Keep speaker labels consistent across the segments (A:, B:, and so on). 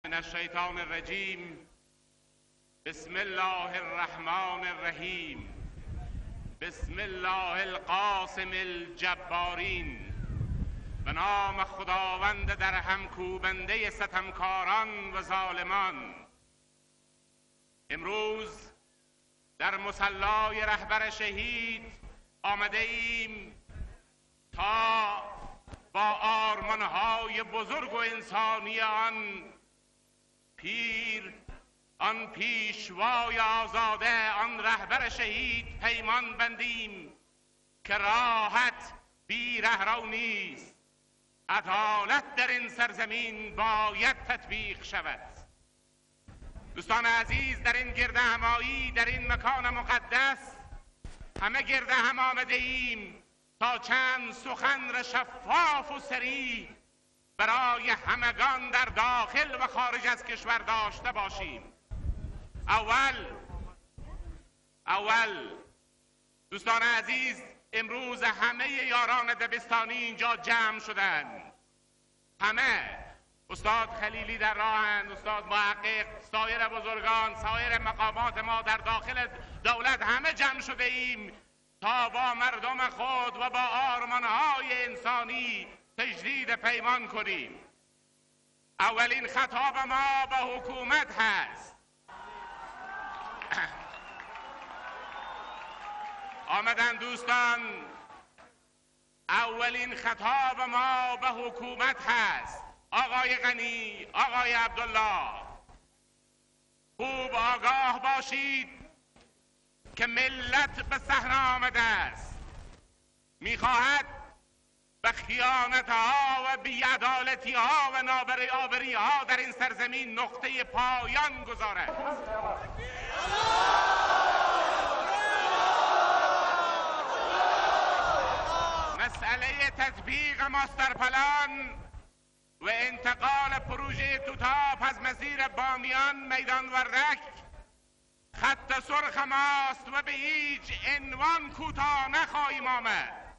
A: من الشیطان الرجیم. بسم الله الرحمن الرحیم. بسم الله القاسم الجبارین. به نام خداوند در هم کوبنده ستمکاران و ظالمان. امروز در مصلای رهبر شهید آمده ایم تا با آرمانهای بزرگ و انسانی آن پیشوای آزاده، آن رهبر شهید پیمان بندیم که راحت بی رهرو نیست. عدالت در این سرزمین باید تطبیق شود. دوستان عزیز، در این گرد همایی، در این مکان مقدس همه گرد هم آمده ایم تا چند سخن شفاف و صریح برای همگان در داخل و خارج از کشور داشته باشیم. اول دوستان عزیز، امروز همه یاران دبستانی اینجا جمع شدند. همه، استاد خلیلی در راهند، استاد محقق، سایر بزرگان، سایر مقامات ما در داخل دولت، همه جمع شده ایم تا با مردم خود و با آرمانهای انسانی تجدید پیمان کنیم. اولین خطاب ما به حکومت هست. آمدن دوستان، اولین خطاب ما به حکومت هست. آقای غنی، آقای عبدالله، خوب آگاه باشید که ملت به صحنه آمده است. میخواهد به خیانتها و بی‌عدالتیها و نابرابریها در این سرزمین نقطه پایان گذارد. مسئله تطبیق ماستر پلان و انتقال پروژه توتاپ از مسیر بامیان میدان وردک خط سرخ ماست و به هیچ عنوان کوتاه نخواهیم آمد.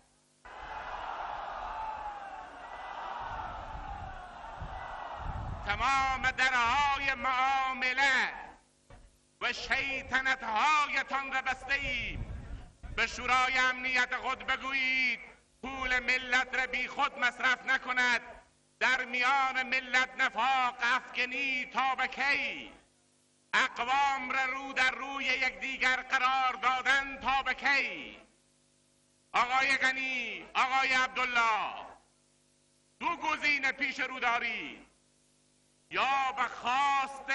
A: تمام درهای معامله و شیطنت‌هایتان را بسته ایم. به شورای امنیت خود بگویید پول ملت را بی خود مصرف نکند. در میان ملت نفاق افکنی تا به کی؟ اقوام را رو در روی یکدیگر قرار دادن تا به کی؟ آقای غنی، آقای عبدالله، دو گزینه پیش رو دارید: یا به خواست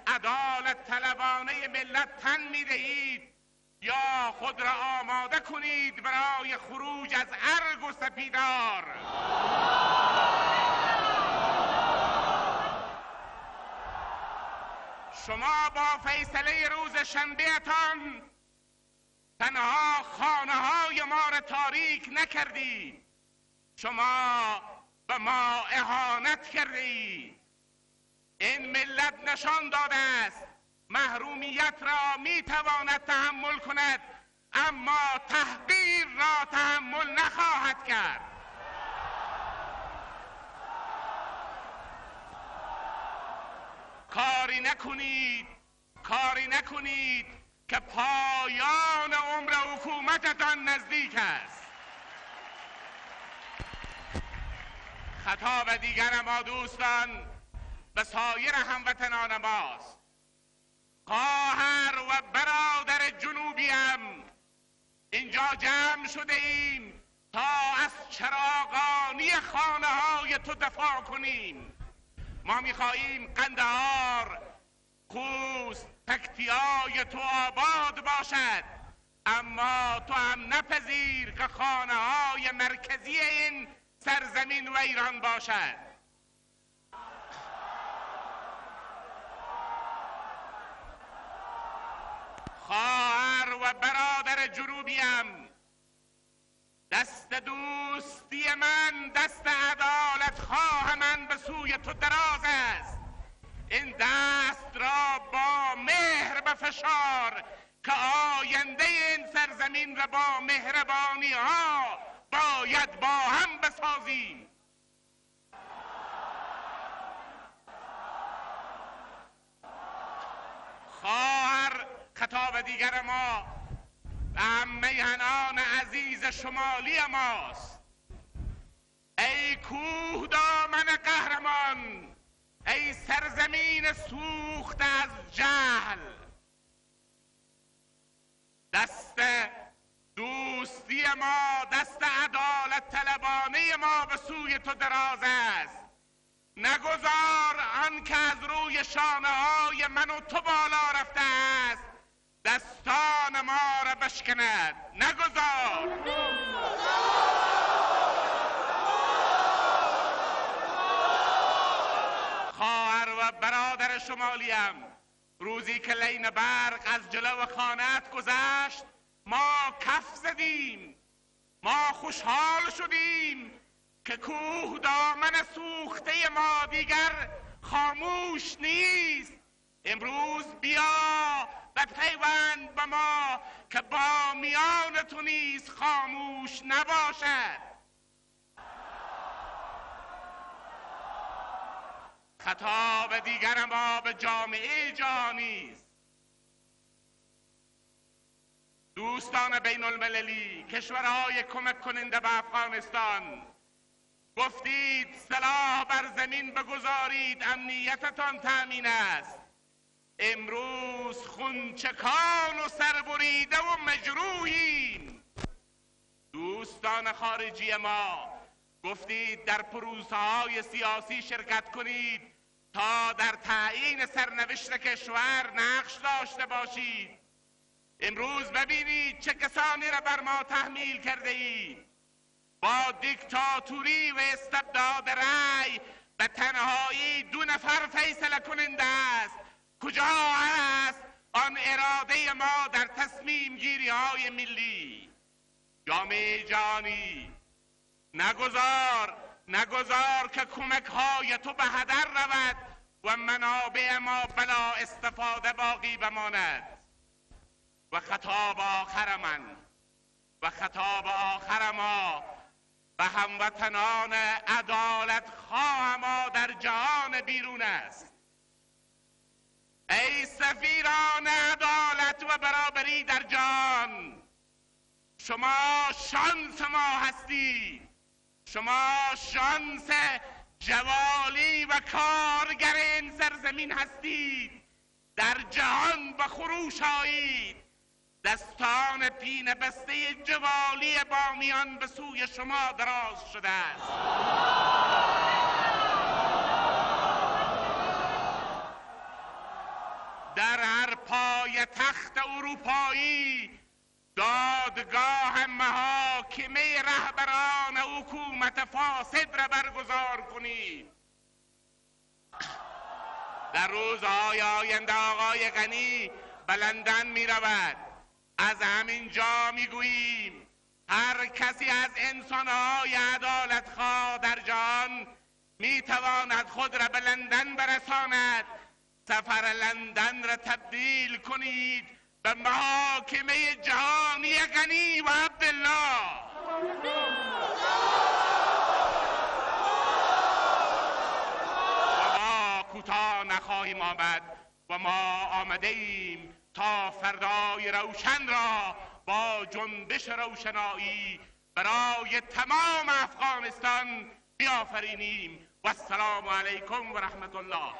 A: عدالت طلبانه ملت تن میدهید یا خود را آماده کنید برای خروج از ارگ و سپیدار. شما با فیصله روز شنبهتان تنها خانه های ما را تاریک نکردید، شما به ما اهانت کردید. این ملت نشان داده است محرومیت را می تواند تحمل کند، اما تحقیر را تحمل نخواهد کرد. کاری نکنید که پایان عمر حکومتتان نزدیک است. خطاب دیگر ما دوستان به سایر هموطنان ماست. خواهر و برادر جنوبیم، اینجا جمع شده ایم تا از چراغانی خانه های تو دفاع کنیم. ما میخواهیم قندهار، خوست، تکتیای تو آباد باشد، اما تو هم نپذیر که خانه های مرکزی این سرزمین ویران باشد. خواهر و برادر جنوبیم، دست دوستی من، دست عدالت خواه من به سوی تو دراز است. این دست را با مهر بفشار که آینده این سرزمین را با مهربانی ها باید با هم بسازیم. خطاب دیگر ما به هممیهنان عزیز شمالی ماست. ای کوه دامن قهرمان، ای سرزمین سوخته از جهل، دست دوستی ما، دست عدالت طلبانه ما به سوی تو دراز است. نگذار آن که از روی شانه های من و تو بالا رفته است دستان ما را بشکند. نگذار. خواهر و برادر شمالیم، روزی که لین برق از جلو خانه‌ات گذشت ما کف زدیم، ما خوشحال شدیم که کوه دامن سوخته ما دیگر خاموش نیست. امروز بیا و پیوند به ما که با میان تو نیز خاموش نباشد. خطاب دیگر ما به جامعه جهانی است. دوستان بین المللی، کشورهای کمک کننده به افغانستان، گفتید سلاح بر زمین بگذارید امنیتتان تأمین است. امروز خونچکان و سربریده و مجروحیم. دوستان خارجی ما، گفتید در پروسه‌های سیاسی شرکت کنید تا در تعیین سرنوشت کشور نقش داشته باشید. امروز ببینید چه کسانی را بر ما تحمیل کرده اید. با دیکتاتوری و استبداد رأی به تنهایی 2 نفر فیصله کننده است. کجا است آن اراده ما در تصمیم گیری های ملی؟ جامعه جهانی، نگذار که کمک های تو به هدر رود و منابع ما بلا استفاده باقی بماند. و خطاب آخر ما به هموطنان عدالت خواه ما در جهان بیرون است. ای سفیران عدالت و برابری در جهان، شما شانس ما هستید. شما شانس جوالی و کارگر این سرزمین هستید. در جهان به خروش آیید. دستان پینه بسته جوالی بامیان به سوی شما دراز شده است. در هر پای تخت اروپایی دادگاه محاکمه رهبران حکومت فاسد را برگزار کنید. در روزهای آینده آقای غنی به لندن می رود. از همین جا می گوییم هر کسی از انسانهای عدالت خواه در جهان می تواند خود را به لندن برساند. سفر لندن را تبدیل کنید به محاکمه جهانی غنی و عبدالله. و ما کوتاه نخواهیم آمد و ما آمده ایم تا فردای روشن را با جنبش روشنایی برای تمام افغانستان بیافرینیم. و السلام علیکم و رحمت الله.